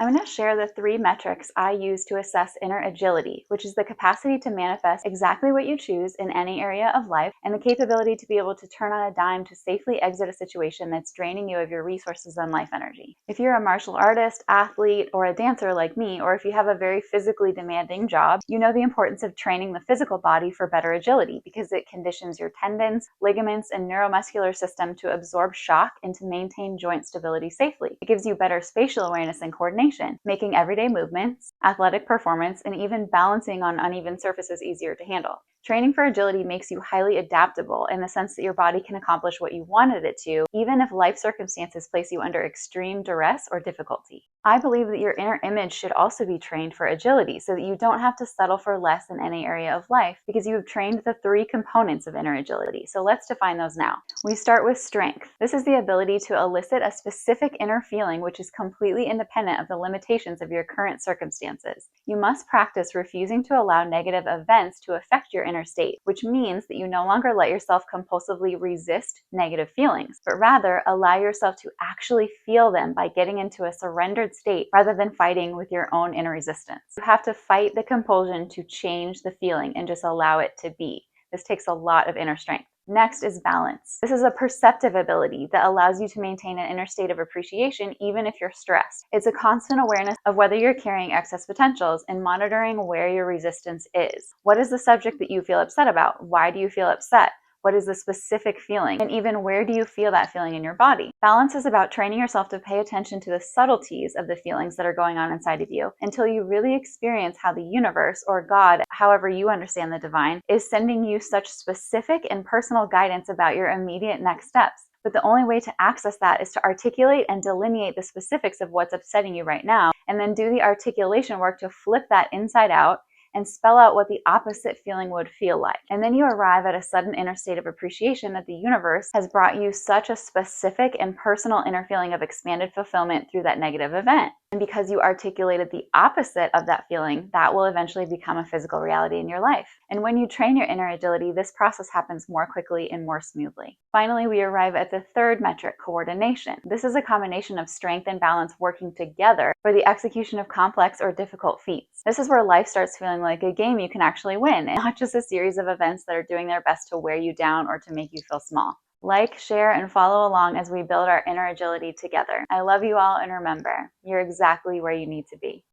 I'm going to share the 3 metrics I use to assess inner agility, which is the capacity to manifest exactly what you choose in any area of life, and the capability to be able to turn on a dime to safely exit a situation that's draining you of your resources and life energy. If you're a martial artist, athlete, or a dancer like me, or if you have a very physically demanding job, you know the importance of training the physical body for better agility because it conditions your tendons, ligaments, and neuromuscular system to absorb shock and to maintain joint stability safely. It gives you better spatial awareness and coordination, making everyday movements, athletic performance, and even balancing on uneven surfaces easier to handle. Training for agility makes you highly adaptable in the sense that your body can accomplish what you wanted it to, even if life circumstances place you under extreme duress or difficulty. I believe that your inner image should also be trained for agility so that you don't have to settle for less in any area of life because you have trained the 3 components of inner agility. So let's define those now. We start with strength. This is the ability to elicit a specific inner feeling which is completely independent of the limitations of your current circumstances. You must practice refusing to allow negative events to affect your inner state, which means that you no longer let yourself compulsively resist negative feelings, but rather allow yourself to actually feel them by getting into a surrendered state rather than fighting with your own inner resistance. You have to fight the compulsion to change the feeling and just allow it to be. This takes a lot of inner strength. Next is balance. This is a perceptive ability that allows you to maintain an inner state of appreciation even if you're stressed. It's a constant awareness of whether you're carrying excess potentials and monitoring where your resistance is. What is the subject that you feel upset about? Why do you feel upset? What is the specific feeling? And even where do you feel that feeling in your body? Balance is about training yourself to pay attention to the subtleties of the feelings that are going on inside of you until you really experience how the universe, or God, however you understand the divine, is sending you such specific and personal guidance about your immediate next steps. But the only way to access that is to articulate and delineate the specifics of what's upsetting you right now, and then do the articulation work to flip that inside out and spell out what the opposite feeling would feel like. And then you arrive at a sudden inner state of appreciation that the universe has brought you such a specific and personal inner feeling of expanded fulfillment through that negative event. And because you articulated the opposite of that feeling, that will eventually become a physical reality in your life. And when you train your inner agility, this process happens more quickly and more smoothly. Finally, we arrive at the 3rd metric, coordination. This is a combination of strength and balance working together for the execution of complex or difficult feats. This is where life starts feeling like a game you can actually win, and not just a series of events that are doing their best to wear you down or to make you feel small. Like, share, and follow along as we build our inner agility together. I love you all, and remember, you're exactly where you need to be.